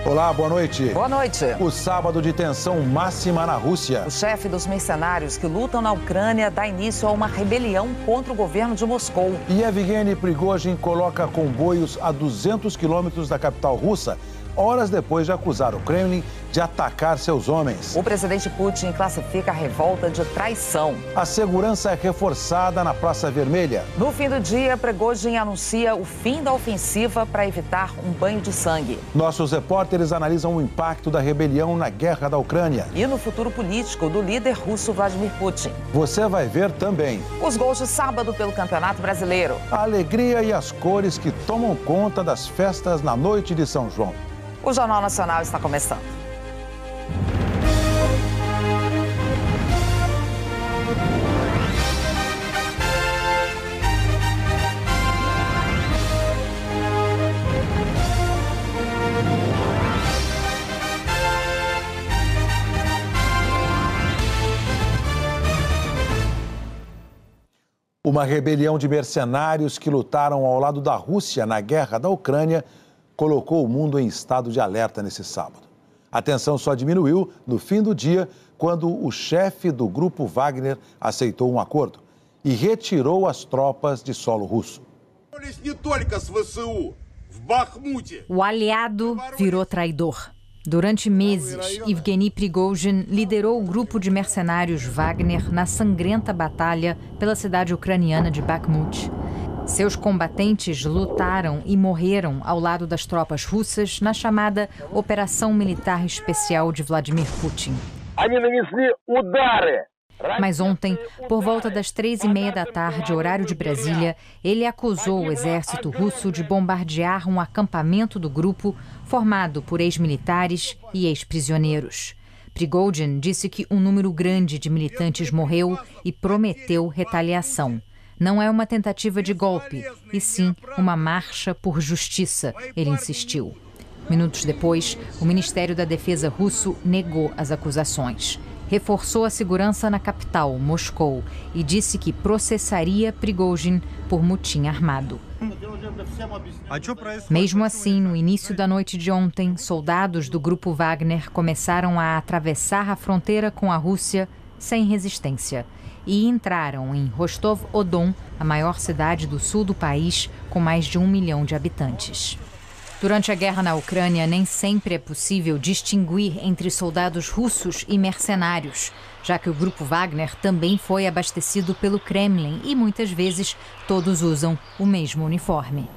Olá, boa noite. Boa noite. O sábado de tensão máxima na Rússia. O chefe dos mercenários que lutam na Ucrânia dá início a uma rebelião contra o governo de Moscou. E Yevgeny Prigozhin coloca comboios a 200 quilômetros da capital russa, horas depois de acusar o Kremlin de atacar seus homens. O presidente Putin classifica a revolta de traição. A segurança é reforçada na Praça Vermelha. No fim do dia, Prigozhin anuncia o fim da ofensiva para evitar um banho de sangue. Nossos repórteres analisam o impacto da rebelião na guerra da Ucrânia. E no futuro político do líder russo Vladimir Putin. Você vai ver também os gols de sábado pelo Campeonato Brasileiro. A alegria e as cores que tomam conta das festas na noite de São João. O Jornal Nacional está começando. Uma rebelião de mercenários que lutaram ao lado da Rússia na guerra da Ucrânia colocou o mundo em estado de alerta nesse sábado. A tensão só diminuiu no fim do dia, quando o chefe do grupo Wagner aceitou um acordo e retirou as tropas de solo russo. O aliado virou traidor. Durante meses, Yevgeny Prigozhin liderou o grupo de mercenários Wagner na sangrenta batalha pela cidade ucraniana de Bakhmut. Seus combatentes lutaram e morreram ao lado das tropas russas na chamada Operação Militar Especial de Vladimir Putin. Mas ontem, por volta das 3h30 da tarde, horário de Brasília, ele acusou o exército russo de bombardear um acampamento do grupo formado por ex-militares e ex-prisioneiros. Prigozhin disse que um número grande de militantes morreu e prometeu retaliação. Não é uma tentativa de golpe, e sim uma marcha por justiça, ele insistiu. Minutos depois, o Ministério da Defesa russo negou as acusações. Reforçou a segurança na capital, Moscou, e disse que processaria Prigozhin por motim armado. Mesmo assim, no início da noite de ontem, soldados do grupo Wagner começaram a atravessar a fronteira com a Rússia sem resistência e entraram em Rostov-on-Don, a maior cidade do sul do país, com mais de 1 milhão de habitantes. Durante a guerra na Ucrânia, nem sempre é possível distinguir entre soldados russos e mercenários, já que o grupo Wagner também foi abastecido pelo Kremlin e muitas vezes todos usam o mesmo uniforme.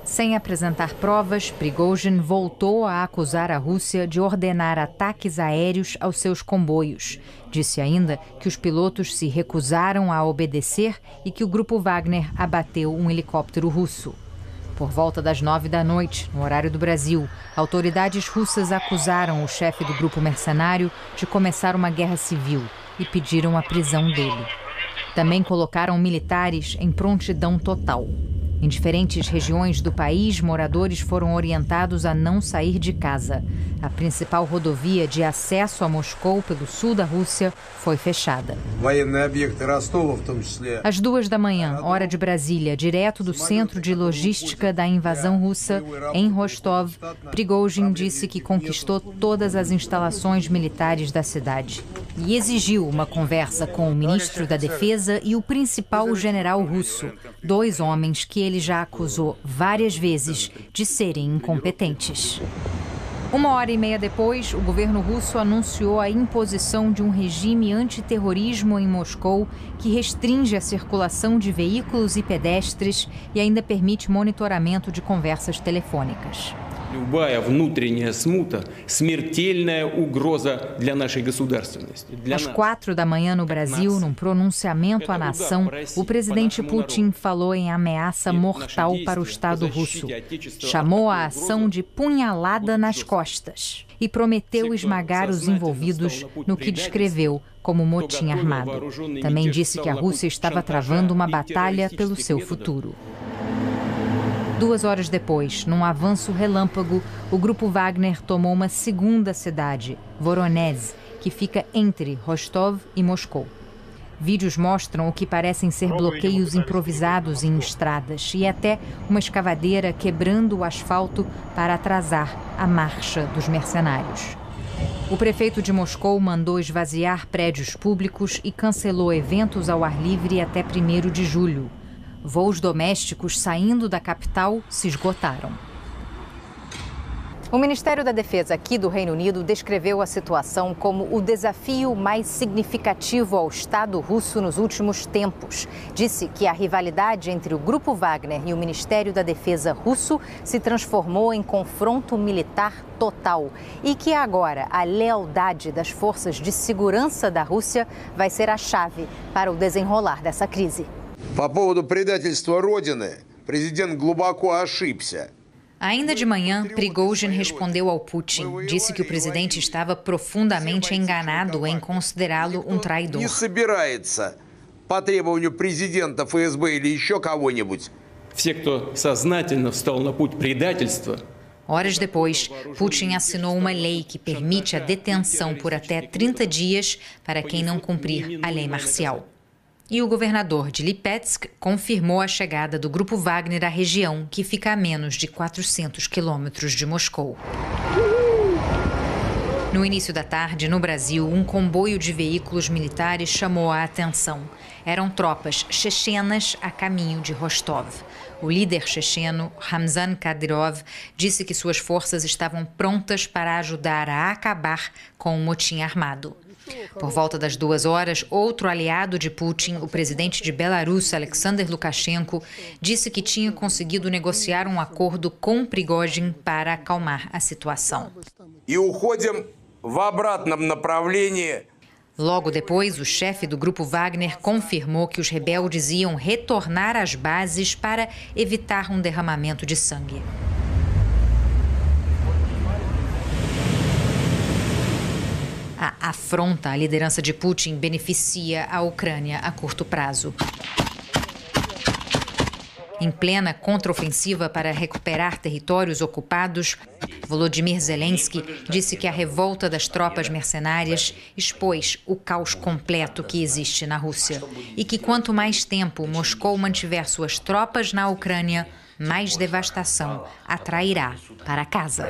Sem apresentar provas, Prigozhin voltou a acusar a Rússia de ordenar ataques aéreos aos seus comboios. Disse ainda que os pilotos se recusaram a obedecer e que o grupo Wagner abateu um helicóptero russo. Por volta das 9 da noite, no horário do Brasil, autoridades russas acusaram o chefe do grupo mercenário de começar uma guerra civil e pediram a prisão dele. Também colocaram militares em prontidão total. Em diferentes regiões do país, moradores foram orientados a não sair de casa. A principal rodovia de acesso a Moscou pelo sul da Rússia foi fechada. Às 2 da manhã, hora de Brasília, direto do centro de logística da invasão russa, em Rostov, Prigozhin disse que conquistou todas as instalações militares da cidade e exigiu uma conversa com o ministro da Defesa e o principal general russo, 2 homens que ele já acusou várias vezes de serem incompetentes. 1h30 depois, o governo russo anunciou a imposição de um regime antiterrorismo em Moscou que restringe a circulação de veículos e pedestres e ainda permite monitoramento de conversas telefônicas. Любая внутренняя смута – смертельная угроза для нашей государственности. Às 4 da manhã no Brasil, num pronunciamento à nação, o presidente Putin falou em ameaça mortal para o Estado russo. Chamou a ação de punhalada nas costas e prometeu esmagar os envolvidos no que descreveu como motim armado. Também disse que a Rússia estava travando uma batalha pelo seu futuro. 2 horas depois, num avanço relâmpago, o grupo Wagner tomou uma segunda cidade, Voronezh, que fica entre Rostov e Moscou. Vídeos mostram o que parecem ser bloqueios improvisados em estradas e até uma escavadeira quebrando o asfalto para atrasar a marcha dos mercenários. O prefeito de Moscou mandou esvaziar prédios públicos e cancelou eventos ao ar livre até 1º de julho. Voos domésticos saindo da capital se esgotaram. O Ministério da Defesa aqui do Reino Unido descreveu a situação como o desafio mais significativo ao Estado russo nos últimos tempos. Disse que a rivalidade entre o Grupo Wagner e o Ministério da Defesa russo se transformou em confronto militar total e que agora a lealdade das forças de segurança da Rússia vai ser a chave para o desenrolar dessa crise. По поводу предательства Родины, президент глубоко ошибся. Ainda de manhã, Prigozhin respondeu ao Putin. Disse que o presidente estava profundamente enganado em considerá-lo um traidor. Не собирается по требованию президента ФСБ или еще кого-нибудь. Все, кто сознательно встал на путь предательства. Horas depois, Putin assinou uma lei que permite a detenção por até 30 dias para quem não cumprir a lei marcial. E o governador de Lipetsk confirmou a chegada do Grupo Wagner à região, que fica a menos de 400 quilômetros de Moscou. No início da tarde, no Brasil, um comboio de veículos militares chamou a atenção. Eram tropas chechenas a caminho de Rostov. O líder checheno, Ramzan Kadyrov, disse que suas forças estavam prontas para ajudar a acabar com o motim armado. Por volta das 2 horas, outro aliado de Putin, o presidente de Belarus, Alexander Lukashenko, disse que tinha conseguido negociar um acordo com Prigozhin para acalmar a situação. Logo depois, o chefe do Grupo Wagner confirmou que os rebeldes iam retornar às bases para evitar um derramamento de sangue. A afronta à liderança de Putin beneficia a Ucrânia a curto prazo. Em plena contraofensiva para recuperar territórios ocupados, Volodymyr Zelensky disse que a revolta das tropas mercenárias expôs o caos completo que existe na Rússia e que quanto mais tempo Moscou mantiver suas tropas na Ucrânia, mais devastação atrairá para casa.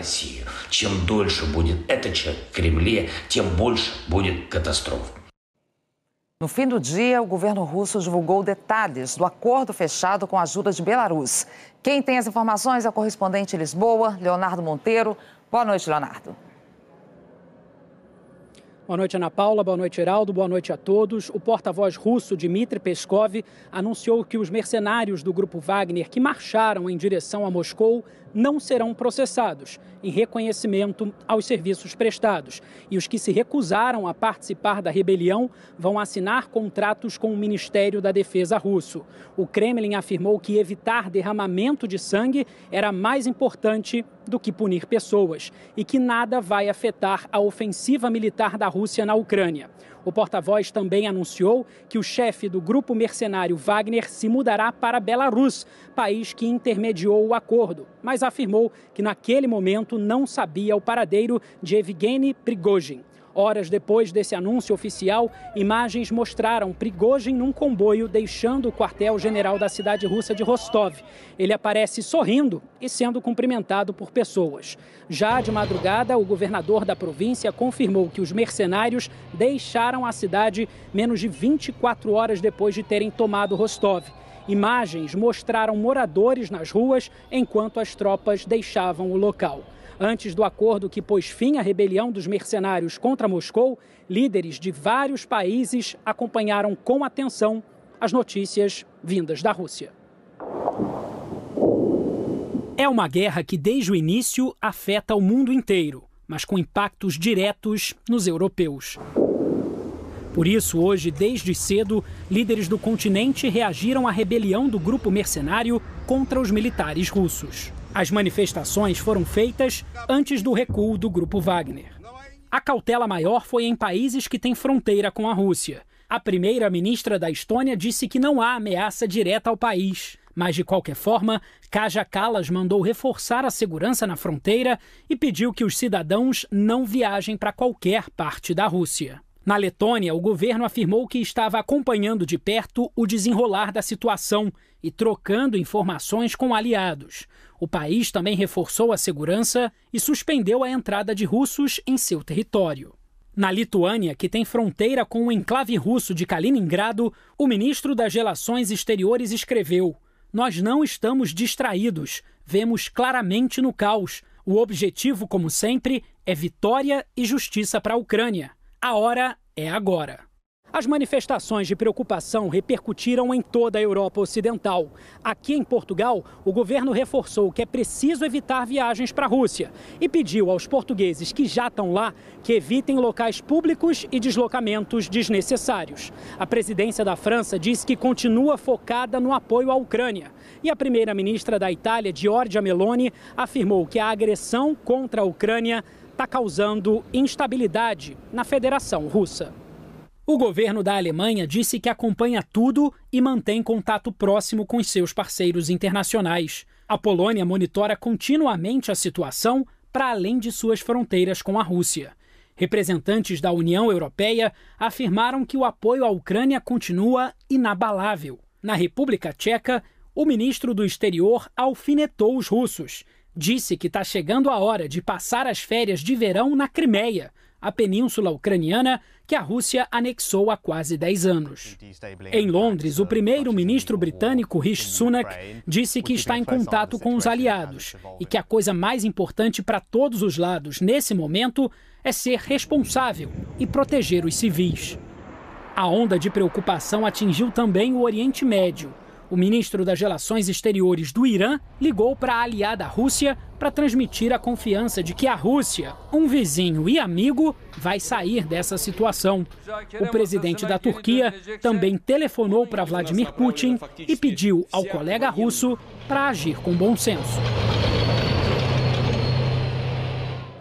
No fim do dia, o governo russo divulgou detalhes do acordo fechado com a ajuda de Belarus. Quem tem as informações é o correspondente em Lisboa, Leonardo Monteiro. Boa noite, Leonardo. Boa noite, Ana Paula. Boa noite, Heraldo. Boa noite a todos. O porta-voz russo Dmitry Peskov anunciou que os mercenários do Grupo Wagner que marcharam em direção a Moscou não serão processados, em reconhecimento aos serviços prestados. E os que se recusaram a participar da rebelião vão assinar contratos com o Ministério da Defesa russo. O Kremlin afirmou que evitar derramamento de sangue era mais importante do que punir pessoas e que nada vai afetar a ofensiva militar da Rússia na Ucrânia. O porta-voz também anunciou que o chefe do grupo mercenário Wagner se mudará para Belarus, país que intermediou o acordo, mas afirmou que naquele momento não sabia o paradeiro de Evgeny Prigozhin. Horas depois desse anúncio oficial, imagens mostraram Prigozhin num comboio deixando o quartel-general da cidade russa de Rostov. Ele aparece sorrindo e sendo cumprimentado por pessoas. Já de madrugada, o governador da província confirmou que os mercenários deixaram a cidade menos de 24 horas depois de terem tomado Rostov. Imagens mostraram moradores nas ruas enquanto as tropas deixavam o local. Antes do acordo que pôs fim à rebelião dos mercenários contra Moscou, líderes de vários países acompanharam com atenção as notícias vindas da Rússia. É uma guerra que desde o início afeta o mundo inteiro, mas com impactos diretos nos europeus. Por isso, hoje, desde cedo, líderes do continente reagiram à rebelião do grupo mercenário contra os militares russos. As manifestações foram feitas antes do recuo do Grupo Wagner. A cautela maior foi em países que têm fronteira com a Rússia. A primeira-ministra da Estônia disse que não há ameaça direta ao país. Mas, de qualquer forma, Kaja Kallas mandou reforçar a segurança na fronteira e pediu que os cidadãos não viajem para qualquer parte da Rússia. Na Letônia, o governo afirmou que estava acompanhando de perto o desenrolar da situação e trocando informações com aliados. O país também reforçou a segurança e suspendeu a entrada de russos em seu território. Na Lituânia, que tem fronteira com o enclave russo de Kaliningrado, o ministro das Relações Exteriores escreveu: "Nós não estamos distraídos, vemos claramente no caos. O objetivo, como sempre, é vitória e justiça para a Ucrânia. A hora é agora." As manifestações de preocupação repercutiram em toda a Europa Ocidental. Aqui em Portugal, o governo reforçou que é preciso evitar viagens para a Rússia e pediu aos portugueses que já estão lá que evitem locais públicos e deslocamentos desnecessários. A presidência da França disse que continua focada no apoio à Ucrânia. E a primeira-ministra da Itália, Giorgia Meloni, afirmou que a agressão contra a Ucrânia está causando instabilidade na Federação Russa. O governo da Alemanha disse que acompanha tudo e mantém contato próximo com os seus parceiros internacionais. A Polônia monitora continuamente a situação para além de suas fronteiras com a Rússia. Representantes da União Europeia afirmaram que o apoio à Ucrânia continua inabalável. Na República Tcheca, o ministro do Exterior alfinetou os russos. Disse que está chegando a hora de passar as férias de verão na Crimeia, a península ucraniana que a Rússia anexou há quase 10 anos. Em Londres, o primeiro-ministro britânico Rishi Sunak disse que está em contato com os aliados e que a coisa mais importante para todos os lados nesse momento é ser responsável e proteger os civis. A onda de preocupação atingiu também o Oriente Médio. O ministro das Relações Exteriores do Irã ligou para a aliada Rússia para transmitir a confiança de que a Rússia, um vizinho e amigo, vai sair dessa situação. O presidente da Turquia também telefonou para Vladimir Putin e pediu ao colega russo para agir com bom senso.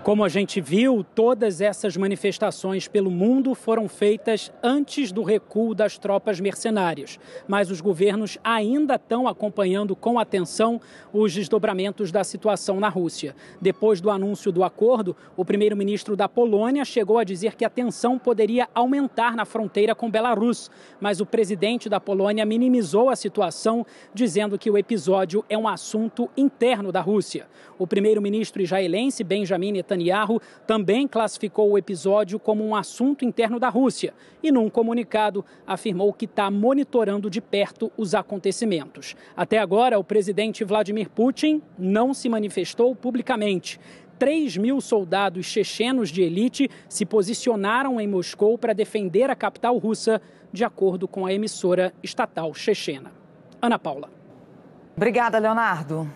Como a gente viu, todas essas manifestações pelo mundo foram feitas antes do recuo das tropas mercenárias. Mas os governos ainda estão acompanhando com atenção os desdobramentos da situação na Rússia. Depois do anúncio do acordo, o primeiro-ministro da Polônia chegou a dizer que a tensão poderia aumentar na fronteira com Belarus. Mas o presidente da Polônia minimizou a situação, dizendo que o episódio é um assunto interno da Rússia. O primeiro-ministro israelense, Benjamin Netanyahu, também classificou o episódio como um assunto interno da Rússia e, num comunicado, afirmou que está monitorando de perto os acontecimentos. Até agora, o presidente Vladimir Putin não se manifestou publicamente. 3.000 soldados chechenos de elite se posicionaram em Moscou para defender a capital russa, de acordo com a emissora estatal chechena. Ana Paula. Obrigada, Leonardo.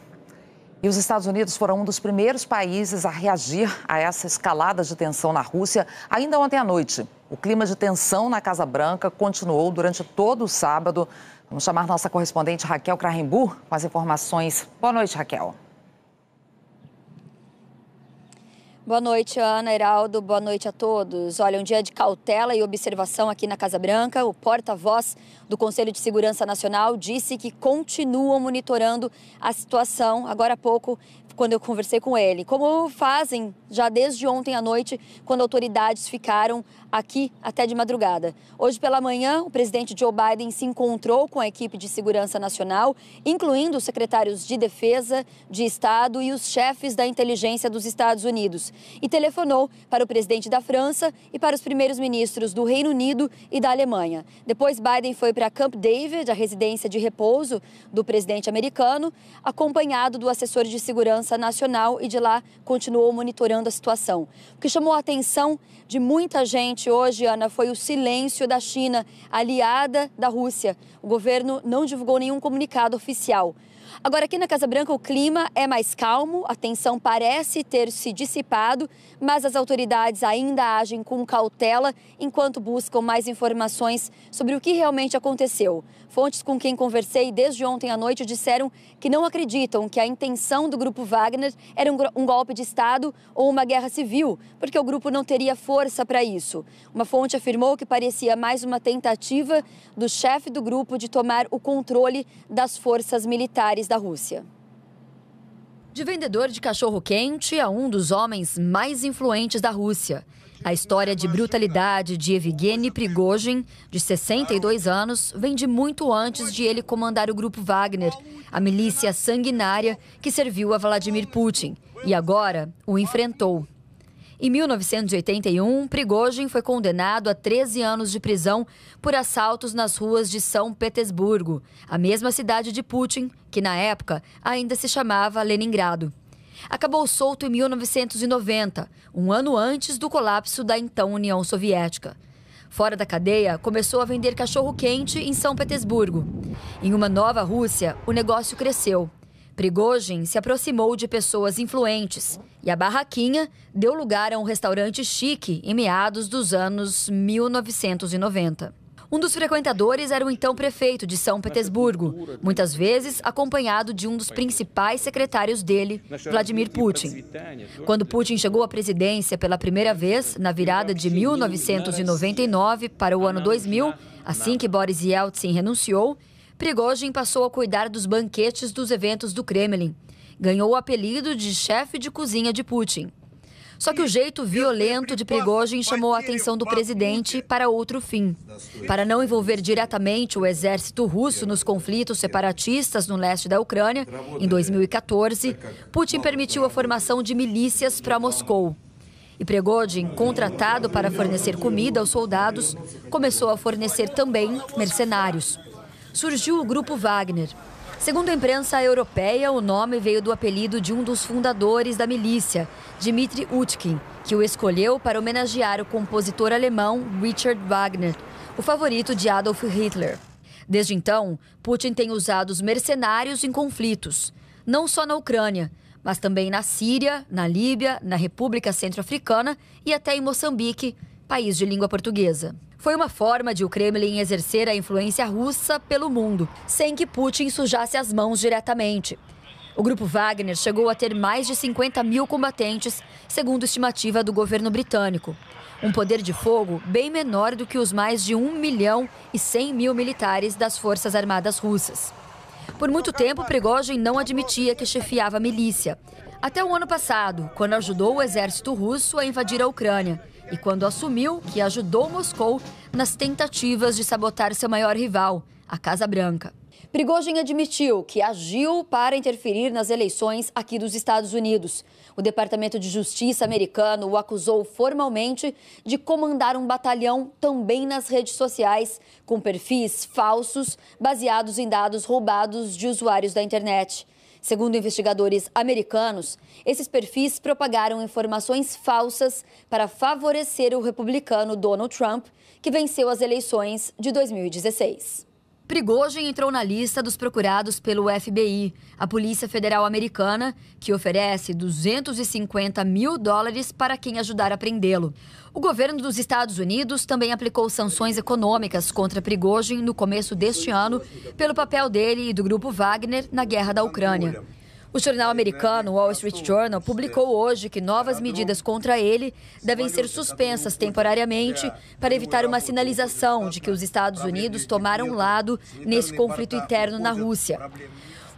E os Estados Unidos foram um dos primeiros países a reagir a essa escalada de tensão na Rússia ainda ontem à noite. O clima de tensão na Casa Branca continuou durante todo o sábado. Vamos chamar nossa correspondente Raquel Krahenbuhl com as informações. Boa noite, Raquel. Boa noite, Ana, Heraldo. Boa noite a todos. Olha, um dia de cautela e observação aqui na Casa Branca. O porta-voz do Conselho de Segurança Nacional disse que continuam monitorando a situação. Agora há pouco, quando eu conversei com ele, como fazem já desde ontem à noite, quando autoridades ficaram aqui até de madrugada. Hoje pela manhã, o presidente Joe Biden se encontrou com a equipe de segurança nacional, incluindo os secretários de defesa, de Estado e os chefes da inteligência dos Estados Unidos. E telefonou para o presidente da França e para os primeiros ministros do Reino Unido e da Alemanha. Depois, Biden foi para Camp David, a residência de repouso do presidente americano, acompanhado do assessor de segurança nacional, e de lá continuou monitorando a situação. O que chamou a atenção de muita gente hoje, Ana, foi o silêncio da China, aliada da Rússia. O governo não divulgou nenhum comunicado oficial. Agora, aqui na Casa Branca, o clima é mais calmo, a tensão parece ter se dissipado, mas as autoridades ainda agem com cautela enquanto buscam mais informações sobre o que realmente aconteceu. Fontes com quem conversei desde ontem à noite disseram que não acreditam que a intenção do Grupo Wagner era um golpe de Estado ou uma guerra civil, porque o grupo não teria força para isso. Uma fonte afirmou que parecia mais uma tentativa do chefe do grupo de tomar o controle das forças militares da Rússia. De vendedor de cachorro-quente a um dos homens mais influentes da Rússia. A história de brutalidade de Evgeny Prigozhin, de 62 anos, vem de muito antes de ele comandar o Grupo Wagner, a milícia sanguinária que serviu a Vladimir Putin e agora o enfrentou. Em 1981, Prigozhin foi condenado a 13 anos de prisão por assaltos nas ruas de São Petersburgo, a mesma cidade de Putin, que na época ainda se chamava Leningrado. Acabou solto em 1990, um ano antes do colapso da então União Soviética. Fora da cadeia, começou a vender cachorro-quente em São Petersburgo. Em uma nova Rússia, o negócio cresceu. Prigozhin se aproximou de pessoas influentes e a barraquinha deu lugar a um restaurante chique em meados dos anos 1990. Um dos frequentadores era o então prefeito de São Petersburgo, muitas vezes acompanhado de um dos principais secretários dele, Vladimir Putin. Quando Putin chegou à presidência pela primeira vez, na virada de 1999 para o ano 2000, assim que Boris Yeltsin renunciou, Prigozhin passou a cuidar dos banquetes dos eventos do Kremlin. Ganhou o apelido de chefe de cozinha de Putin. Só que o jeito violento de Prigozhin chamou a atenção do presidente para outro fim. Para não envolver diretamente o exército russo nos conflitos separatistas no leste da Ucrânia, em 2014, Putin permitiu a formação de milícias para Moscou. E Prigozhin, contratado para fornecer comida aos soldados, começou a fornecer também mercenários. Surgiu o Grupo Wagner. Segundo a imprensa europeia, o nome veio do apelido de um dos fundadores da milícia, Dmitry Utkin, que o escolheu para homenagear o compositor alemão Richard Wagner, o favorito de Adolf Hitler. Desde então, Putin tem usado os mercenários em conflitos, não só na Ucrânia, mas também na Síria, na Líbia, na República Centro-Africana e até em Moçambique, país de língua portuguesa. Foi uma forma de o Kremlin exercer a influência russa pelo mundo, sem que Putin sujasse as mãos diretamente. O Grupo Wagner chegou a ter mais de 50 mil combatentes, segundo estimativa do governo britânico. Um poder de fogo bem menor do que os mais de 1.100.000 militares das Forças Armadas russas. Por muito tempo, Prigozhin não admitia que chefiava a milícia. Até o ano passado, quando ajudou o exército russo a invadir a Ucrânia. E quando assumiu que ajudou Moscou nas tentativas de sabotar seu maior rival, a Casa Branca. Prigozhin admitiu que agiu para interferir nas eleições aqui dos Estados Unidos. O Departamento de Justiça americano o acusou formalmente de comandar um batalhão também nas redes sociais, com perfis falsos baseados em dados roubados de usuários da internet. Segundo investigadores americanos, esses perfis propagaram informações falsas para favorecer o republicano Donald Trump, que venceu as eleições de 2016. Prigozhin entrou na lista dos procurados pelo FBI, a Polícia Federal Americana, que oferece $250 mil para quem ajudar a prendê-lo. O governo dos Estados Unidos também aplicou sanções econômicas contra Prigozhin no começo deste ano pelo papel dele e do Grupo Wagner na guerra da Ucrânia. O jornal americano Wall Street Journal publicou hoje que novas medidas contra ele devem ser suspensas temporariamente para evitar uma sinalização de que os Estados Unidos tomaram lado nesse conflito interno na Rússia.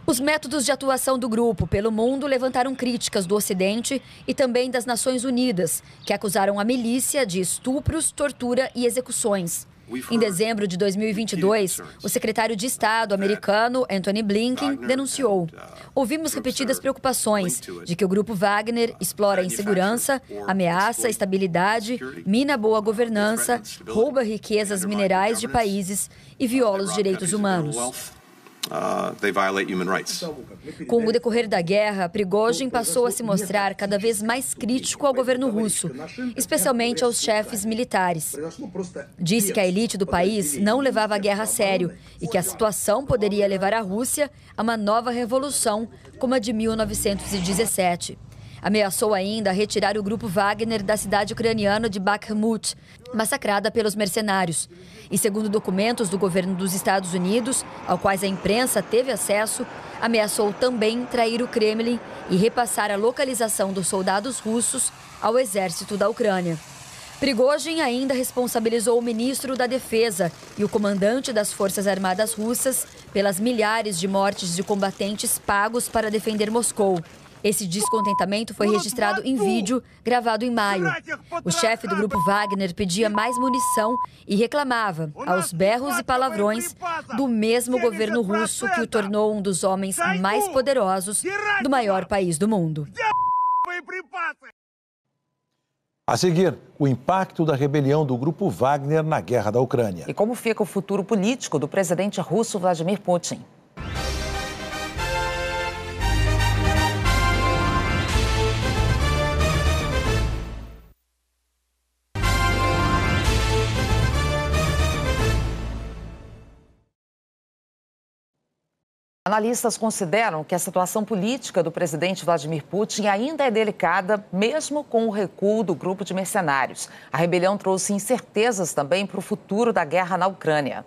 Os métodos de atuação do grupo pelo mundo levantaram críticas do Ocidente e também das Nações Unidas, que acusaram a milícia de estupros, tortura e execuções. Em dezembro de 2022, o secretário de Estado americano, Antony Blinken, denunciou: ouvimos repetidas preocupações de que o Grupo Wagner explora a insegurança, ameaça a estabilidade, mina a boa governança, rouba riquezas minerais de países e viola os direitos humanos. Com o decorrer da guerra, Prigozhin passou a se mostrar cada vez mais crítico ao governo russo, especialmente aos chefes militares. Disse que a elite do país não levava a guerra a sério e que a situação poderia levar a Rússia a uma nova revolução como a de 1917. Ameaçou ainda retirar o Grupo Wagner da cidade ucraniana de Bakhmut, massacrada pelos mercenários. E segundo documentos do governo dos Estados Unidos, aos quais a imprensa teve acesso, ameaçou também trair o Kremlin e repassar a localização dos soldados russos ao exército da Ucrânia. Prigozhin ainda responsabilizou o ministro da Defesa e o comandante das Forças Armadas russas pelas milhares de mortes de combatentes pagos para defender Moscou Esse descontentamento foi registrado em vídeo gravado em maio. O chefe do grupo Wagner pedia mais munição e reclamava, aos berros e palavrões, do mesmo governo russo que o tornou um dos homens mais poderosos do maior país do mundo. A seguir, o impacto da rebelião do grupo Wagner na guerra da Ucrânia. E como fica o futuro político do presidente russo Vladimir Putin? Analistas consideram que a situação política do presidente Vladimir Putin ainda é delicada, mesmo com o recuo do grupo de mercenários. A rebelião trouxe incertezas também para o futuro da guerra na Ucrânia.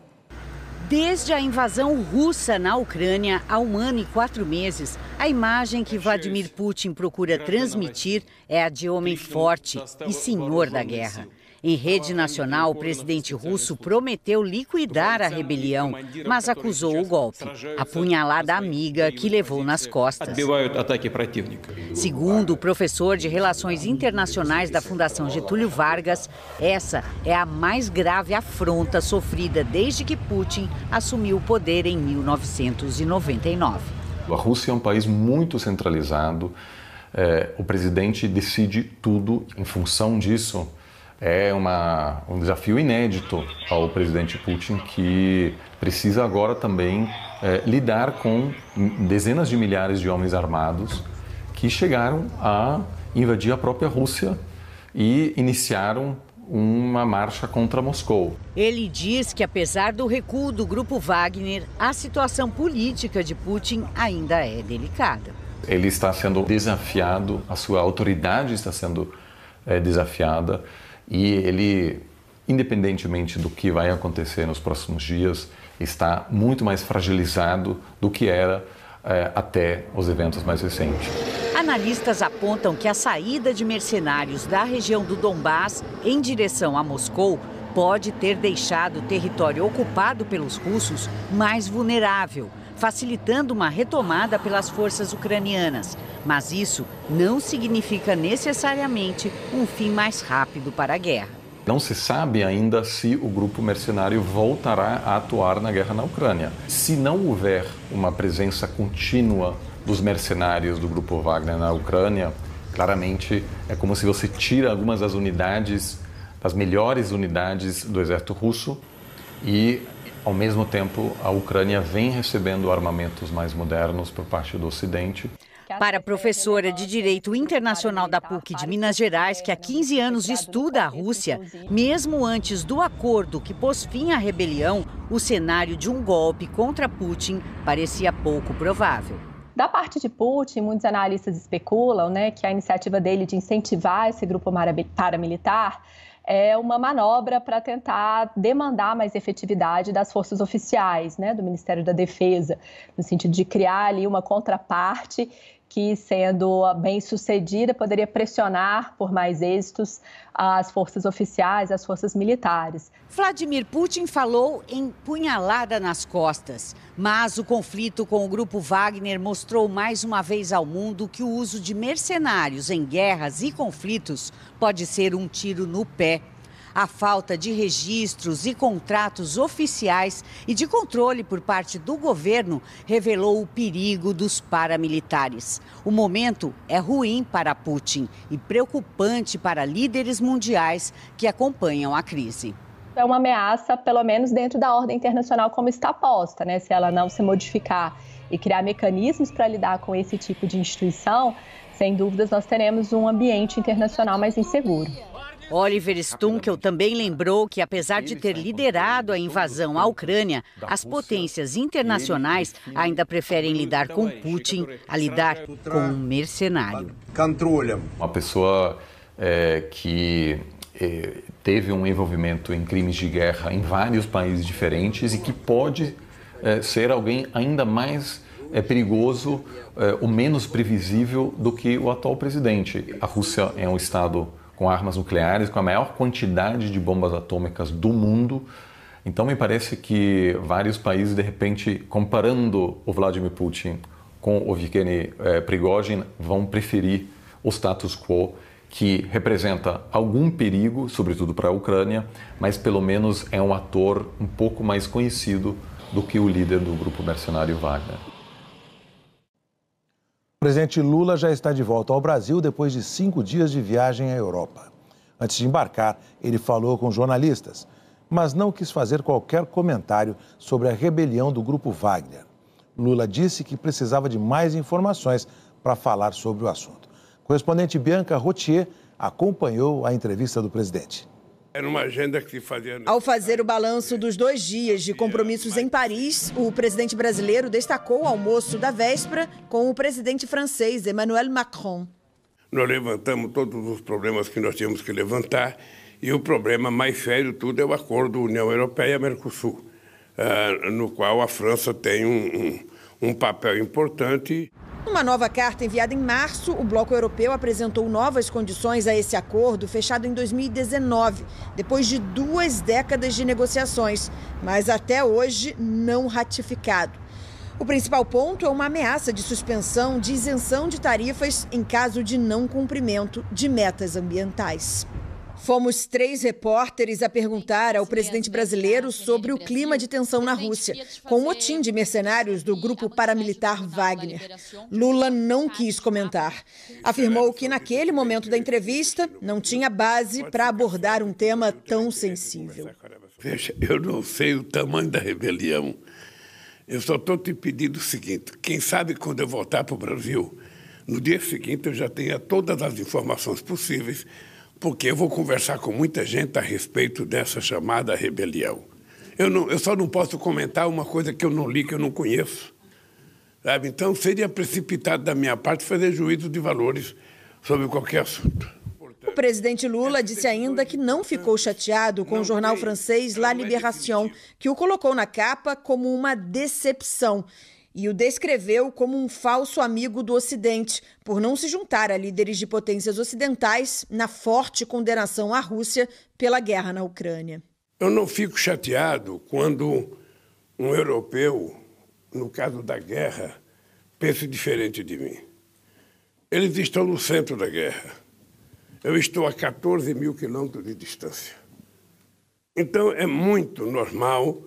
Desde a invasão russa na Ucrânia, há 1 ano e 4 meses, a imagem que Vladimir Putin procura transmitir é a de homem forte e senhor da guerra. Em rede nacional, o presidente russo prometeu liquidar a rebelião, mas acusou o golpe, a punhalada amiga que levou nas costas. Segundo o professor de Relações Internacionais da Fundação Getúlio Vargas, essa é a mais grave afronta sofrida desde que Putin assumiu o poder em 1999. A Rússia é um país muito centralizado, o presidente decide tudo. Em função disso, é um desafio inédito ao presidente Putin, que precisa agora também lidar com dezenas de milhares de homens armados que chegaram a invadir a própria Rússia e iniciaram uma marcha contra Moscou. Ele diz que, apesar do recuo do grupo Wagner, a situação política de Putin ainda é delicada. Ele está sendo desafiado, a sua autoridade está sendo desafiada. E ele, independentemente do que vai acontecer nos próximos dias, está muito mais fragilizado do que era até os eventos mais recentes. Analistas apontam que a saída de mercenários da região do Donbás em direção a Moscou pode ter deixado o território ocupado pelos russos mais vulnerável, facilitando uma retomada pelas forças ucranianas. Mas isso não significa necessariamente um fim mais rápido para a guerra. Não se sabe ainda se o grupo mercenário voltará a atuar na guerra na Ucrânia. Se não houver uma presença contínua dos mercenários do grupo Wagner na Ucrânia, claramente é como se você tira algumas das unidades, das melhores unidades do exército russo e, ao mesmo tempo, a Ucrânia vem recebendo armamentos mais modernos por parte do Ocidente. Para a professora de Direito Internacional da PUC de Minas Gerais, que há 15 anos estuda a Rússia, mesmo antes do acordo que pôs fim à rebelião, o cenário de um golpe contra Putin parecia pouco provável. Da parte de Putin, muitos analistas especulam, que a iniciativa dele de incentivar esse grupo paramilitar é uma manobra para tentar demandar mais efetividade das forças oficiais, do Ministério da Defesa, no sentido de criar ali uma contraparte que, sendo bem sucedida, poderia pressionar por mais êxitos as forças oficiais, as forças militares. Vladimir Putin falou em punhalada nas costas, mas o conflito com o grupo Wagner mostrou mais uma vez ao mundo que o uso de mercenários em guerras e conflitos pode ser um tiro no pé. A falta de registros e contratos oficiais e de controle por parte do governo revelou o perigo dos paramilitares. O momento é ruim para Putin e preocupante para líderes mundiais que acompanham a crise. É uma ameaça, pelo menos dentro da ordem internacional como está posta, se ela não se modificar e criar mecanismos para lidar com esse tipo de instituição, sem dúvidas nós teremos um ambiente internacional mais inseguro. Oliver Stunkel também lembrou que, apesar de ter liderado a invasão à Ucrânia, as potências internacionais ainda preferem lidar com Putin a lidar com um mercenário. Uma pessoa que teve um envolvimento em crimes de guerra em vários países diferentes e que pode ser alguém ainda mais perigoso ou menos previsível do que o atual presidente. A Rússia é um estado com armas nucleares, com a maior quantidade de bombas atômicas do mundo. Então, me parece que vários países, de repente, comparando o Vladimir Putin com o Evgeny Prigozhin vão preferir o status quo, que representa algum perigo, sobretudo para a Ucrânia, mas pelo menos é um ator um pouco mais conhecido do que o líder do grupo mercenário Wagner. O presidente Lula já está de volta ao Brasil depois de 5 dias de viagem à Europa. Antes de embarcar, ele falou com jornalistas, mas não quis fazer qualquer comentário sobre a rebelião do grupo Wagner. Lula disse que precisava de mais informações para falar sobre o assunto. O correspondente Bianca Rotier acompanhou a entrevista do presidente. Era uma agenda que se fazia... Ao fazer o balanço dos 2 dias de compromissos em Paris, o presidente brasileiro destacou o almoço da véspera com o presidente francês Emmanuel Macron. Nós levantamos todos os problemas que nós tínhamos que levantar e o problema mais sério de tudo é o acordo União Europeia-Mercosul, no qual a França tem um papel importante. Numa nova carta enviada em março, o Bloco Europeu apresentou novas condições a esse acordo fechado em 2019, depois de 2 décadas de negociações, mas até hoje não ratificado. O principal ponto é uma ameaça de suspensão de isenção de tarifas em caso de não cumprimento de metas ambientais. Fomos 3 repórteres a perguntar ao presidente brasileiro sobre o clima de tensão na Rússia, com o motim de mercenários do grupo paramilitar Wagner. Lula não quis comentar. Afirmou que, naquele momento da entrevista, não tinha base para abordar um tema tão sensível. Veja, eu não sei o tamanho da rebelião. Eu só estou te pedindo o seguinte, quem sabe quando eu voltar para o Brasil, no dia seguinte eu já tenha todas as informações possíveis, porque eu vou conversar com muita gente a respeito dessa chamada rebelião. Eu só não posso comentar uma coisa que eu não li, que eu não conheço. Sabe? Então, seria precipitado da minha parte fazer juízo de valores sobre qualquer assunto. O presidente Lula disse ainda que não ficou chateado com o jornal francês La Libération, que o colocou na capa como uma decepção e o descreveu como um falso amigo do Ocidente, por não se juntar a líderes de potências ocidentais na forte condenação à Rússia pela guerra na Ucrânia. Eu não fico chateado quando um europeu, no caso da guerra, pensa diferente de mim. Eles estão no centro da guerra. Eu estou a 14 mil quilômetros de distância. Então, é muito normal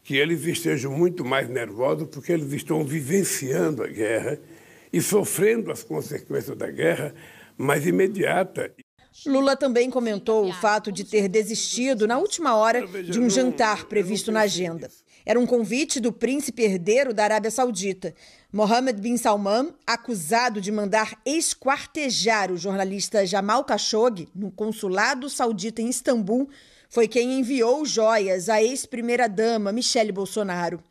que eles estejam muito mais nervosos porque eles estão vivenciando a guerra e sofrendo as consequências da guerra mais imediata. Lula também comentou o fato de ter desistido na última hora de um jantar previsto na agenda. Era um convite do príncipe herdeiro da Arábia Saudita. Mohammed bin Salman, acusado de mandar esquartejar o jornalista Jamal Khashoggi no consulado saudita em Istambul, foi quem enviou joias à ex-primeira-dama Michele Bolsonaro.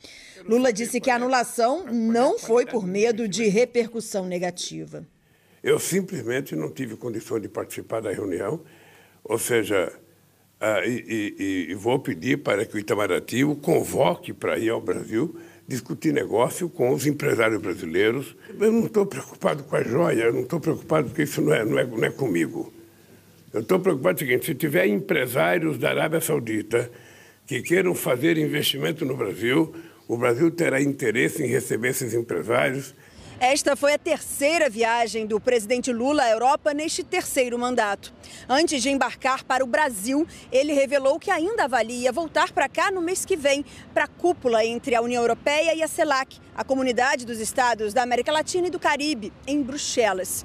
Lula disse que a anulação não foi por medo de repercussão negativa. Eu simplesmente não tive condições de participar da reunião, ou seja, vou pedir para que o Itamaraty o convoque para ir ao Brasil discutir negócio com os empresários brasileiros. Eu não estou preocupado com a joia, eu não estou preocupado porque isso não é comigo. Eu estou preocupado com o seguinte, se tiver empresários da Arábia Saudita que queiram fazer investimento no Brasil, o Brasil terá interesse em receber esses empresários. Esta foi a 3ª viagem do presidente Lula à Europa neste 3º mandato. Antes de embarcar para o Brasil, ele revelou que ainda avalia voltar para cá no mês que vem, para a cúpula entre a União Europeia e a CELAC, a Comunidade dos Estados da América Latina e do Caribe, em Bruxelas.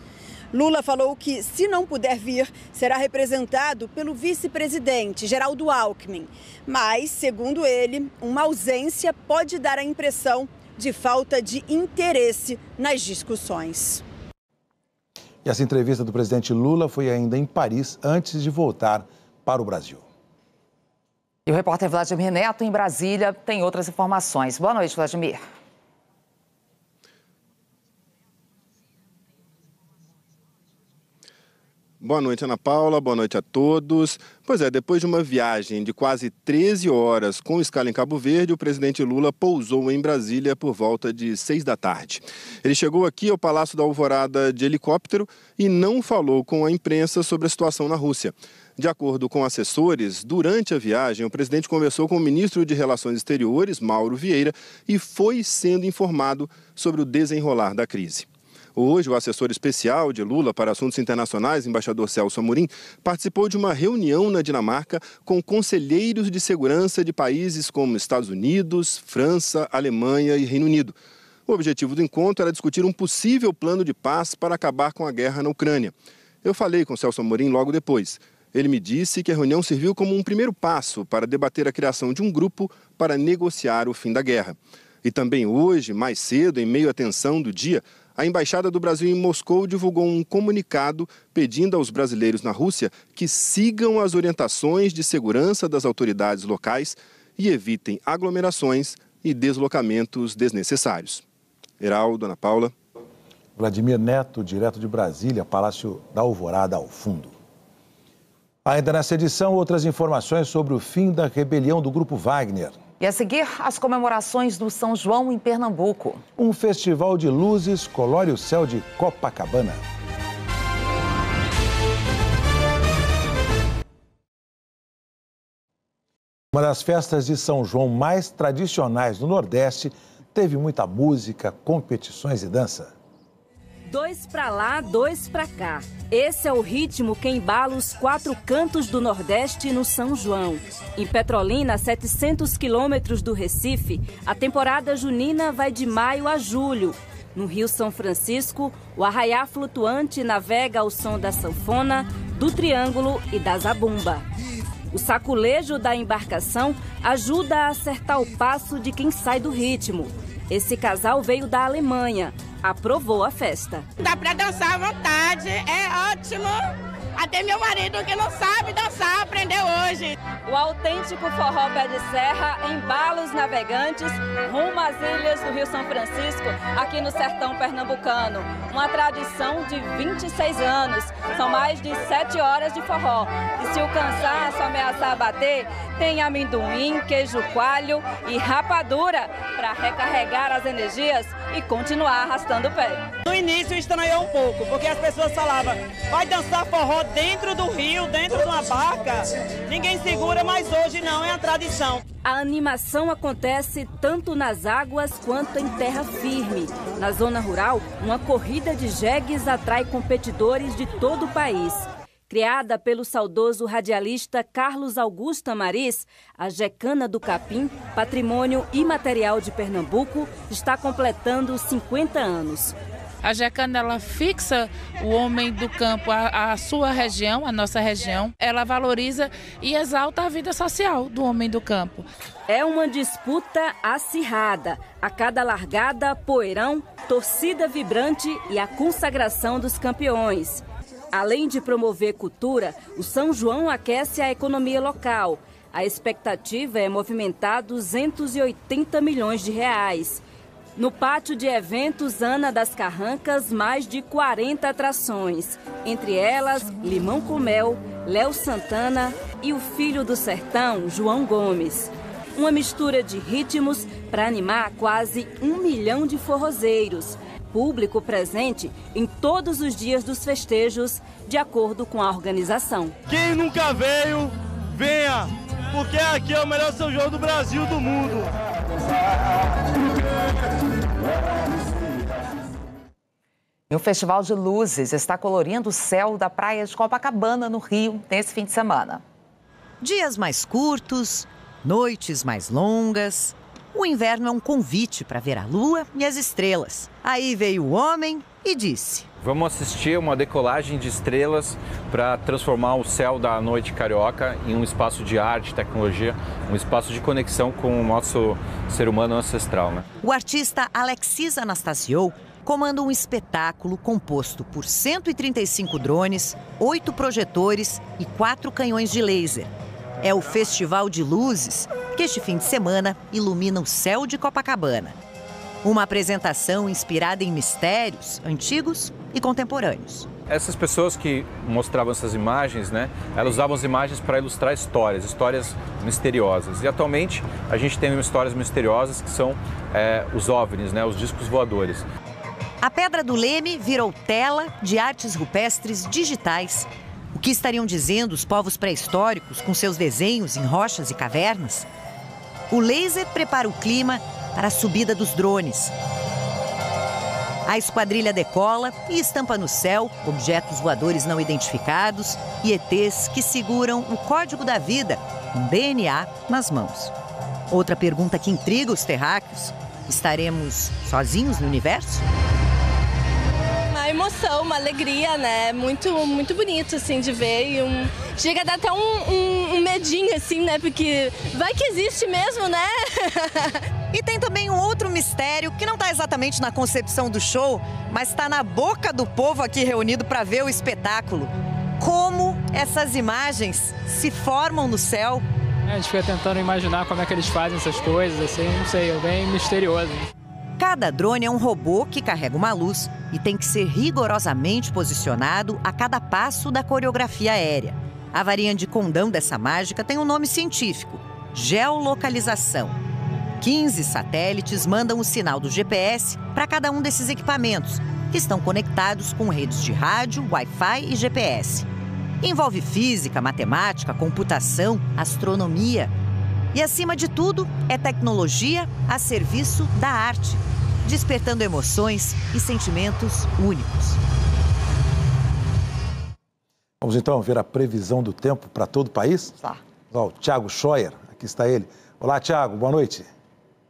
Lula falou que, se não puder vir, será representado pelo vice-presidente, Geraldo Alckmin. Mas, segundo ele, uma ausência pode dar a impressão de falta de interesse nas discussões. E essa entrevista do presidente Lula foi ainda em Paris, antes de voltar para o Brasil. E o repórter Vladimir Neto, em Brasília, tem outras informações. Boa noite, Vladimir. Boa noite, Ana Paula. Boa noite a todos. Pois é, depois de uma viagem de quase 13 horas com escala em Cabo Verde, o presidente Lula pousou em Brasília por volta de 6 da tarde. Ele chegou aqui ao Palácio da Alvorada de helicóptero e não falou com a imprensa sobre a situação na Rússia. De acordo com assessores, durante a viagem, o presidente conversou com o ministro de Relações Exteriores, Mauro Vieira, e foi sendo informado sobre o desenrolar da crise. Hoje, o assessor especial de Lula para assuntos internacionais, embaixador Celso Amorim, participou de uma reunião na Dinamarca com conselheiros de segurança de países como Estados Unidos, França, Alemanha e Reino Unido. O objetivo do encontro era discutir um possível plano de paz para acabar com a guerra na Ucrânia. Eu falei com Celso Amorim logo depois. Ele me disse que a reunião serviu como um primeiro passo para debater a criação de um grupo para negociar o fim da guerra. E também hoje, mais cedo, em meio à tensão do dia, a Embaixada do Brasil em Moscou divulgou um comunicado pedindo aos brasileiros na Rússia que sigam as orientações de segurança das autoridades locais e evitem aglomerações e deslocamentos desnecessários. Heraldo, Ana Paula. Vladimir Neto, direto de Brasília, Palácio da Alvorada ao fundo. Ainda nessa edição, outras informações sobre o fim da rebelião do Grupo Wagner. E a seguir, as comemorações do São João em Pernambuco. Um festival de luzes colore o céu de Copacabana. Uma das festas de São João mais tradicionais do Nordeste teve muita música, competições e dança. 2 pra lá, 2 pra cá. Esse é o ritmo que embala os 4 cantos do Nordeste no São João. Em Petrolina, a 700 quilômetros do Recife, a temporada junina vai de maio a julho. No Rio São Francisco, o arraiá flutuante navega ao som da sanfona, do triângulo e da zabumba. O saculejo da embarcação ajuda a acertar o passo de quem sai do ritmo. Esse casal veio da Alemanha. Aprovou a festa. Dá pra dançar à vontade, é ótimo. Até meu marido que não sabe dançar aprendeu hoje. O autêntico forró pé de serra embala os navegantes rumo às ilhas do Rio São Francisco, aqui no sertão pernambucano. Uma tradição de 26 anos. São mais de 7 horas de forró. E se o cansaço ameaçar bater, tem amendoim, queijo coalho e rapadura para recarregar as energias e continuar arrastando o pé. No início estranhou um pouco, porque as pessoas falavam, vai dançar forró dentro do rio, dentro de uma barca, ninguém segura, mas hoje não, é a tradição. A animação acontece tanto nas águas quanto em terra firme. Na zona rural, uma corrida de jegues atrai competidores de todo o país. Criada pelo saudoso radialista Carlos Augusto Amariz, a Jecana do Capim, patrimônio imaterial de Pernambuco, está completando 50 anos. A Jecana, ela fixa o homem do campo, a sua região, a nossa região. Ela valoriza e exalta a vida social do homem do campo. É uma disputa acirrada. A cada largada, poeirão, torcida vibrante e a consagração dos campeões. Além de promover cultura, o São João aquece a economia local. A expectativa é movimentar 280 milhões de reais. No pátio de eventos Ana das Carrancas, mais de 40 atrações. Entre elas, Limão com Mel, Léo Santana e o filho do sertão, João Gomes. Uma mistura de ritmos para animar quase 1 milhão de forrozeiros. Público presente em todos os dias dos festejos, de acordo com a organização. Quem nunca veio, venha, porque aqui é o melhor São João do Brasil, do mundo. E o Festival de Luzes está colorindo o céu da praia de Copacabana, no Rio, nesse fim de semana. Dias mais curtos, noites mais longas. O inverno é um convite para ver a lua e as estrelas. Aí veio o homem e disse: vamos assistir uma decolagem de estrelas para transformar o céu da noite carioca em um espaço de arte, tecnologia, um espaço de conexão com o nosso ser humano ancestral, né? O artista Alexis Anastasiou comanda um espetáculo composto por 135 drones, 8 projetores e 4 canhões de laser. É o Festival de Luzes, que este fim de semana ilumina o céu de Copacabana. Uma apresentação inspirada em mistérios antigos e contemporâneos. Essas pessoas que mostravam essas imagens, né, elas usavam as imagens para ilustrar histórias misteriosas. E atualmente a gente tem histórias misteriosas que são os OVNIs, né, os discos voadores. A Pedra do Leme virou tela de artes rupestres digitais. O que estariam dizendo os povos pré-históricos com seus desenhos em rochas e cavernas? O laser prepara o clima para a subida dos drones. A esquadrilha decola e estampa no céu objetos voadores não identificados e ETs que seguram o código da vida com DNA nas mãos. Outra pergunta que intriga os terráqueos: estaremos sozinhos no universo? Uma emoção, uma alegria, né? Muito bonito, assim, de ver. E chega a dar até um medinho, assim, né? Porque vai que existe mesmo, né? E tem também um outro mistério que não está exatamente na concepção do show, mas está na boca do povo aqui reunido para ver o espetáculo. Como essas imagens se formam no céu? A gente fica tentando imaginar como é que eles fazem essas coisas, assim, não sei, é bem misterioso. Cada drone é um robô que carrega uma luz e tem que ser rigorosamente posicionado a cada passo da coreografia aérea. A varinha de condão dessa mágica tem um nome científico: geolocalização. 15 satélites mandam o sinal do GPS para cada um desses equipamentos, que estão conectados com redes de rádio, Wi-Fi e GPS. Envolve física, matemática, computação, astronomia. E, acima de tudo, é tecnologia a serviço da arte, despertando emoções e sentimentos únicos. Vamos então ver a previsão do tempo para todo o país? Tá. O Thiago Scheuer, aqui está ele. Olá, Thiago, boa noite.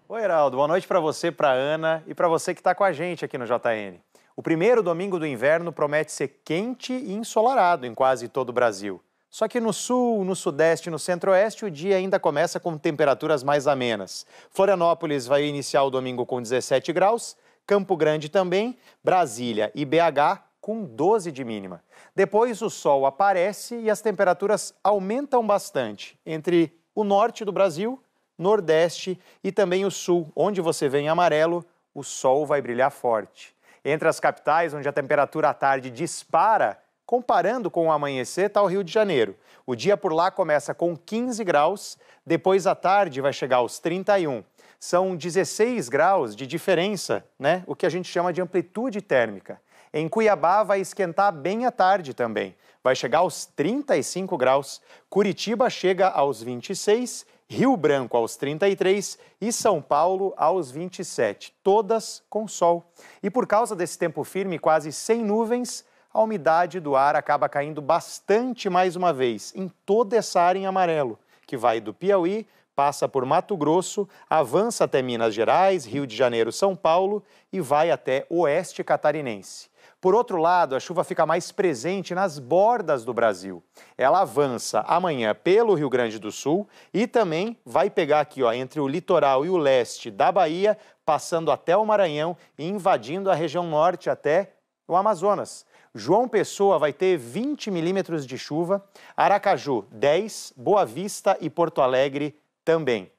Oi, Heraldo, boa noite para você, para a Ana e para você que está com a gente aqui no JN. O primeiro domingo do inverno promete ser quente e ensolarado em quase todo o Brasil. Só que no sul, no sudeste e no centro-oeste, o dia ainda começa com temperaturas mais amenas. Florianópolis vai iniciar o domingo com 17 graus, Campo Grande também, Brasília e BH com 12 de mínima. Depois o sol aparece e as temperaturas aumentam bastante entre o norte do Brasil, Nordeste e também o sul, onde você vê em amarelo, o sol vai brilhar forte. Entre as capitais, onde a temperatura à tarde dispara, comparando com o amanhecer, está o Rio de Janeiro. O dia por lá começa com 15 graus, depois à tarde vai chegar aos 31. São 16 graus de diferença, né? O que a gente chama de amplitude térmica. Em Cuiabá vai esquentar bem à tarde também. Vai chegar aos 35 graus. Curitiba chega aos 26, Rio Branco aos 33 e São Paulo aos 27. Todas com sol. E por causa desse tempo firme, quase sem nuvens, a umidade do ar acaba caindo bastante mais uma vez em toda essa área em amarelo, que vai do Piauí, passa por Mato Grosso, avança até Minas Gerais, Rio de Janeiro, São Paulo e vai até oeste catarinense. Por outro lado, a chuva fica mais presente nas bordas do Brasil. Ela avança amanhã pelo Rio Grande do Sul e também vai pegar aqui, ó, entre o litoral e o leste da Bahia, passando até o Maranhão e invadindo a região norte até o Amazonas. João Pessoa vai ter 20 milímetros de chuva, Aracaju 10, Boa Vista e Porto Alegre também.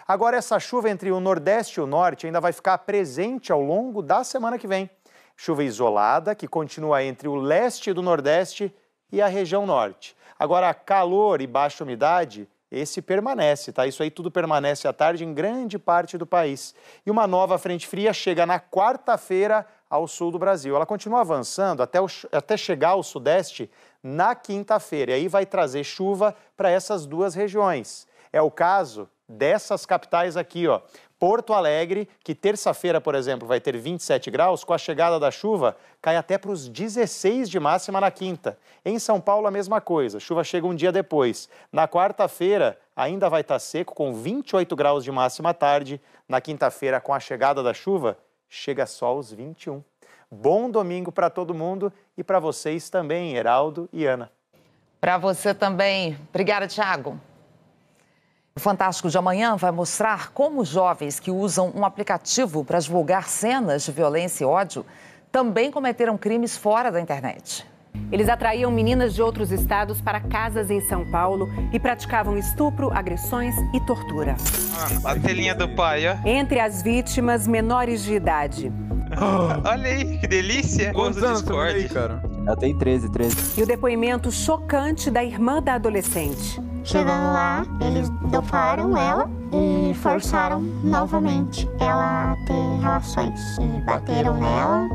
Agora, essa chuva entre o Nordeste e o Norte ainda vai ficar presente ao longo da semana que vem. Chuva isolada que continua entre o leste do Nordeste e a região Norte. Agora, calor e baixa umidade, esse permanece, tá? Isso aí tudo permanece à tarde em grande parte do país. E uma nova frente fria chega na quarta-feira ao sul do Brasil. Ela continua avançando até chegar ao sudeste na quinta-feira. E aí vai trazer chuva para essas duas regiões. É o caso dessas capitais aqui, ó. Porto Alegre, que terça-feira, por exemplo, vai ter 27 graus, com a chegada da chuva, cai até para os 16 de máxima na quinta. Em São Paulo, a mesma coisa, chuva chega um dia depois. Na quarta-feira, ainda vai estar seco, com 28 graus de máxima à tarde. Na quinta-feira, com a chegada da chuva, chega só aos 21. Bom domingo para todo mundo e para vocês também, Heraldo e Ana. Para você também. Obrigada, Thiago. O Fantástico de amanhã vai mostrar como jovens que usam um aplicativo para divulgar cenas de violência e ódio também cometeram crimes fora da internet. Eles atraíam meninas de outros estados para casas em São Paulo e praticavam estupro, agressões e tortura. A telinha do pai, ó. Entre as vítimas, menores de idade. Olha aí, que delícia. Quantos anos tem aí, cara? Eu tenho 13. E o depoimento chocante da irmã da adolescente. Chegando lá, eles doparam ela e forçaram novamente ela a ter relações. E bateram nela,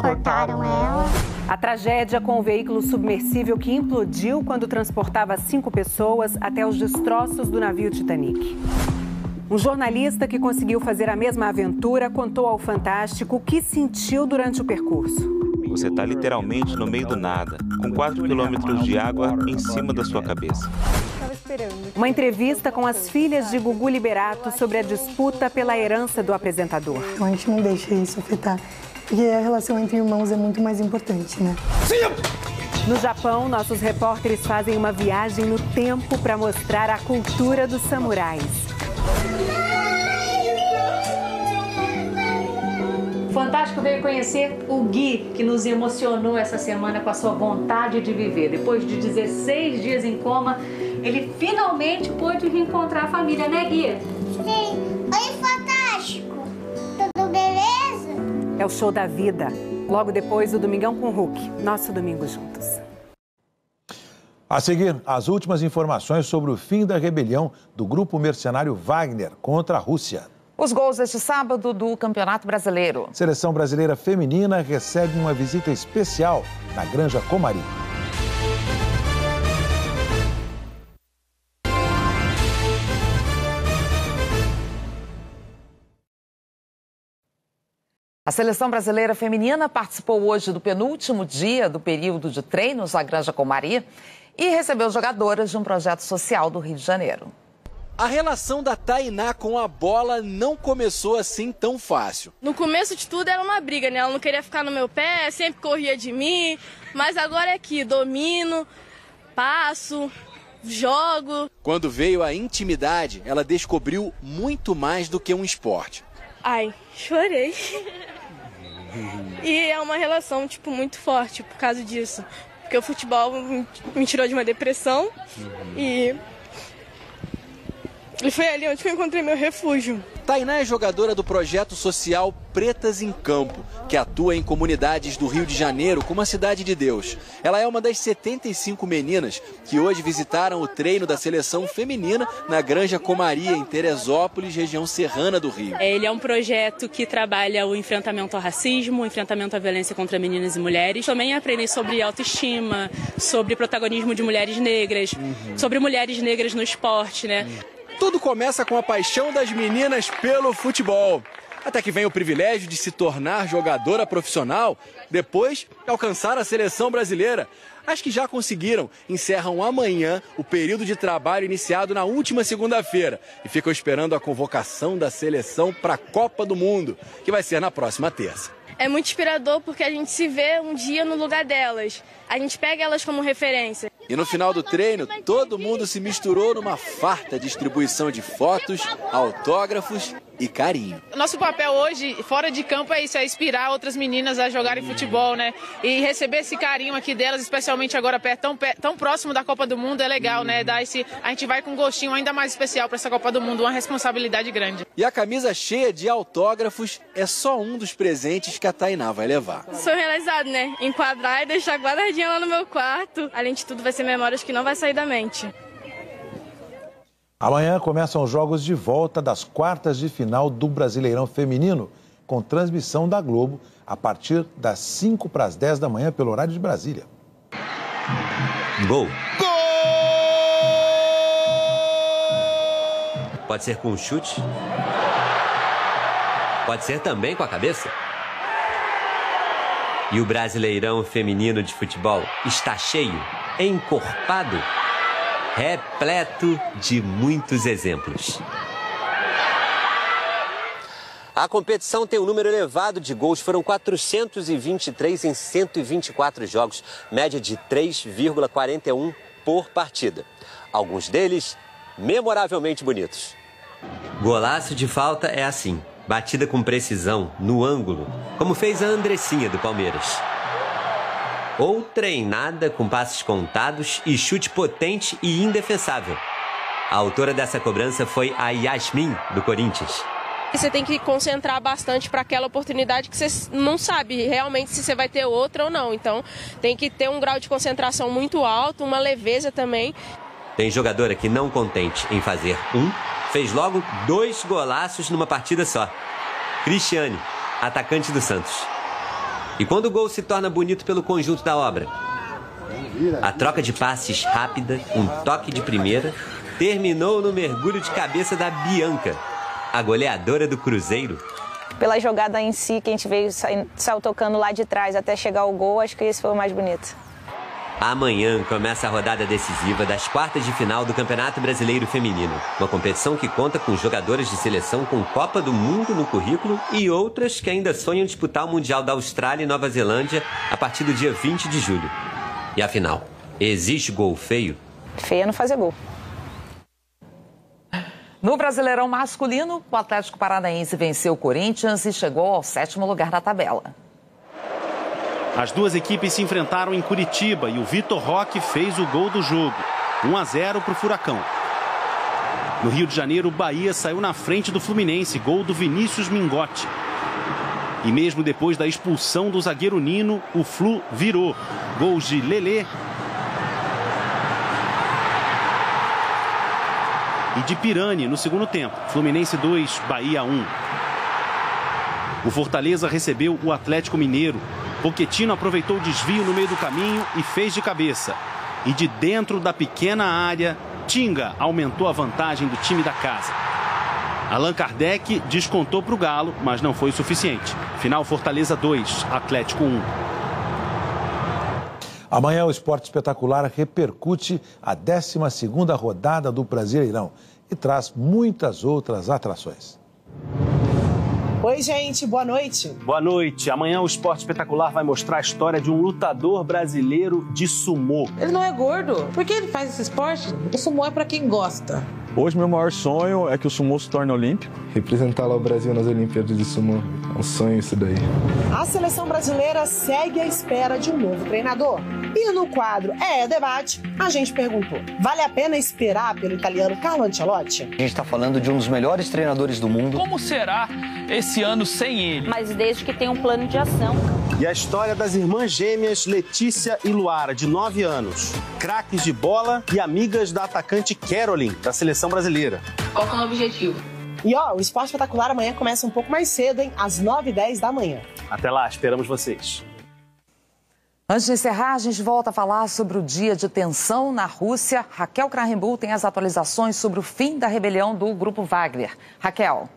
cortaram ela. A tragédia com o veículo submersível que implodiu quando transportava 5 pessoas até os destroços do navio Titanic. Um jornalista que conseguiu fazer a mesma aventura contou ao Fantástico o que sentiu durante o percurso. Você está literalmente no meio do nada, com 4 quilômetros de água em cima da sua cabeça. Uma entrevista com as filhas de Gugu Liberato sobre a disputa pela herança do apresentador. A gente não deixa isso afetar, porque a relação entre irmãos é muito mais importante, né? No Japão, nossos repórteres fazem uma viagem no tempo para mostrar a cultura dos samurais. O Fantástico veio conhecer o Gui, que nos emocionou essa semana com a sua vontade de viver. Depois de 16 dias em coma, ele finalmente pôde reencontrar a família, né, Gui? Sim. Oi, Fantástico. Tudo beleza? É o show da vida. Logo depois do Domingão com o Hulk. Nosso domingo juntos. A seguir, as últimas informações sobre o fim da rebelião do grupo mercenário Wagner contra a Rússia. Os gols deste sábado do Campeonato Brasileiro. Seleção brasileira feminina recebe uma visita especial na Granja Comari. A seleção brasileira feminina participou hoje do penúltimo dia do período de treinos na Granja Comari e recebeu jogadoras de um projeto social do Rio de Janeiro. A relação da Tainá com a bola não começou assim tão fácil. No começo de tudo era uma briga, né? Ela não queria ficar no meu pé, sempre corria de mim, mas agora é aqui, domino, passo, jogo. Quando veio a intimidade, ela descobriu muito mais do que um esporte. Ai, chorei. E é uma relação, muito forte por causa disso. Porque o futebol me tirou de uma depressão e foi ali onde eu encontrei meu refúgio. Tainá é jogadora do projeto social Pretas em Campo, que atua em comunidades do Rio de Janeiro como a Cidade de Deus. Ela é uma das 75 meninas que hoje visitaram o treino da seleção feminina na Granja Comari, em Teresópolis, região serrana do Rio. Ele é um projeto que trabalha o enfrentamento ao racismo, o enfrentamento à violência contra meninas e mulheres. Também aprendi sobre autoestima, sobre protagonismo de mulheres negras, sobre mulheres negras no esporte, né? Tudo começa com a paixão das meninas pelo futebol. Até que vem o privilégio de se tornar jogadora profissional, depois alcançar a seleção brasileira. As que já conseguiram encerram amanhã o período de trabalho iniciado na última segunda-feira e ficam esperando a convocação da seleção para a Copa do Mundo, que vai ser na próxima terça. É muito inspirador porque a gente se vê um dia no lugar delas. A gente pega elas como referência. E no final do treino, todo mundo se misturou numa farta distribuição de fotos, autógrafos e carinho. Nosso papel hoje, fora de campo, é isso, é inspirar outras meninas a jogarem futebol, né? E receber esse carinho aqui delas, especialmente agora tão próximo da Copa do Mundo, é legal, né? A gente vai com um gostinho ainda mais especial para essa Copa do Mundo, uma responsabilidade grande. E a camisa cheia de autógrafos é só um dos presentes que a Tainá vai levar. Sou realizado, né? Enquadrar e deixar guardadinha lá no meu quarto. Além de tudo, vai ser memórias que não vai sair da mente. Amanhã começam os jogos de volta das quartas de final do Brasileirão Feminino, com transmissão da Globo a partir das 5:10 da manhã pelo horário de Brasília. Gol! Gol! Pode ser com um chute, pode ser também com a cabeça. E o Brasileirão Feminino de Futebol está cheio, encorpado, repleto de muitos exemplos. A competição tem um número elevado de gols, foram 423 em 124 jogos, média de 3,41 por partida. Alguns deles memoravelmente bonitos. Golaço de falta é assim, batida com precisão, no ângulo, como fez a Andressinha do Palmeiras. Ou treinada com passes contados e chute potente e indefensável. A autora dessa cobrança foi a Yasmin, do Corinthians. E você tem que concentrar bastante para aquela oportunidade que você não sabe realmente se você vai ter outra ou não. Então tem que ter um grau de concentração muito alto, uma leveza também. Tem jogadora que, não contente em fazer fez logo 2 golaços numa partida só. Cristiane, atacante do Santos. E quando o gol se torna bonito pelo conjunto da obra? A troca de passes rápida, um toque de primeira, terminou no mergulho de cabeça da Bianca, a goleadora do Cruzeiro. Pela jogada em si, que a gente saiu tocando lá de trás até chegar ao gol, acho que esse foi o mais bonito. Amanhã começa a rodada decisiva das quartas de final do Campeonato Brasileiro Feminino. Uma competição que conta com jogadoras de seleção com Copa do Mundo no currículo e outras que ainda sonham disputar o Mundial da Austrália e Nova Zelândia a partir do dia 20 de julho. E afinal, existe gol feio? Feio é não fazer gol. No Brasileirão masculino, o Atlético Paranaense venceu o Corinthians e chegou ao 7º lugar da tabela. As duas equipes se enfrentaram em Curitiba e o Vitor Roque fez o gol do jogo. 1-0 para o Furacão. No Rio de Janeiro, o Bahia saiu na frente do Fluminense, gol do Vinícius Mingotti. E mesmo depois da expulsão do zagueiro Nino, o Flu virou. Gols de Lelê e de Pirani no segundo tempo. Fluminense 2, Bahia 1. O Fortaleza recebeu o Atlético Mineiro. Pochettino aproveitou o desvio no meio do caminho e fez de cabeça. E de dentro da pequena área, Tinga aumentou a vantagem do time da casa. Allan Kardec descontou para o Galo, mas não foi suficiente. Final Fortaleza 2, Atlético 1. Amanhã o Esporte Espetacular repercute a 12ª rodada do Brasileirão e traz muitas outras atrações. Oi, gente, boa noite. Boa noite. Amanhã o Esporte Espetacular vai mostrar a história de um lutador brasileiro de sumô. Ele não é gordo. Por que ele faz esse esporte? O sumô é pra quem gosta. Hoje, meu maior sonho é que o sumô se torne olímpico. Representar lá o Brasil nas Olimpíadas de sumô. É um sonho isso daí. A seleção brasileira segue à espera de um novo treinador. E no quadro Debate, a gente perguntou: vale a pena esperar pelo italiano Carlo Ancelotti? A gente está falando de um dos melhores treinadores do mundo. Como será esse ano sem ele? Mas desde que tenha um plano de ação. E a história das irmãs gêmeas Letícia e Luara, de 9 anos. Craques de bola e amigas da atacante Caroline, da seleção brasileira. Qual é o objetivo? E o Esporte Espetacular amanhã começa um pouco mais cedo, hein? Às 9h10 da manhã. Até lá, esperamos vocês. Antes de encerrar, a gente volta a falar sobre o dia de tensão na Rússia. Raquel Krahenbuhl tem as atualizações sobre o fim da rebelião do Grupo Wagner. Raquel.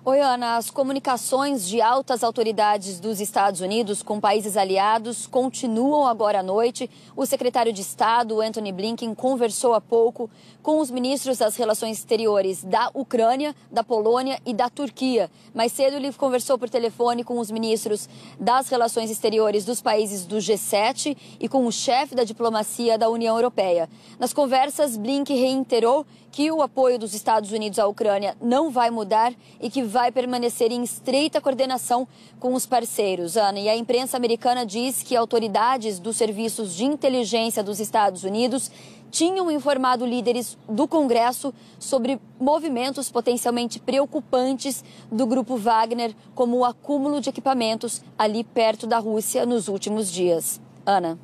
Oi, Ana. As comunicações de altas autoridades dos Estados Unidos com países aliados continuam agora à noite. O secretário de Estado, Antony Blinken, conversou há pouco com os ministros das Relações Exteriores da Ucrânia, da Polônia e da Turquia. Mais cedo, ele conversou por telefone com os ministros das Relações Exteriores dos países do G7 e com o chefe da diplomacia da União Europeia. Nas conversas, Blinken reiterou que o apoio dos Estados Unidos à Ucrânia não vai mudar e que vai permanecer em estreita coordenação com os parceiros. Ana, e a imprensa americana diz que autoridades dos serviços de inteligência dos Estados Unidos tinham informado líderes do Congresso sobre movimentos potencialmente preocupantes do Grupo Wagner, como o acúmulo de equipamentos ali perto da Rússia nos últimos dias. Ana.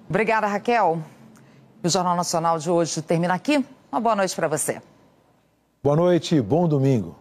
Obrigada, Raquel. O Jornal Nacional de hoje termina aqui. Uma boa noite para você. Boa noite e bom domingo.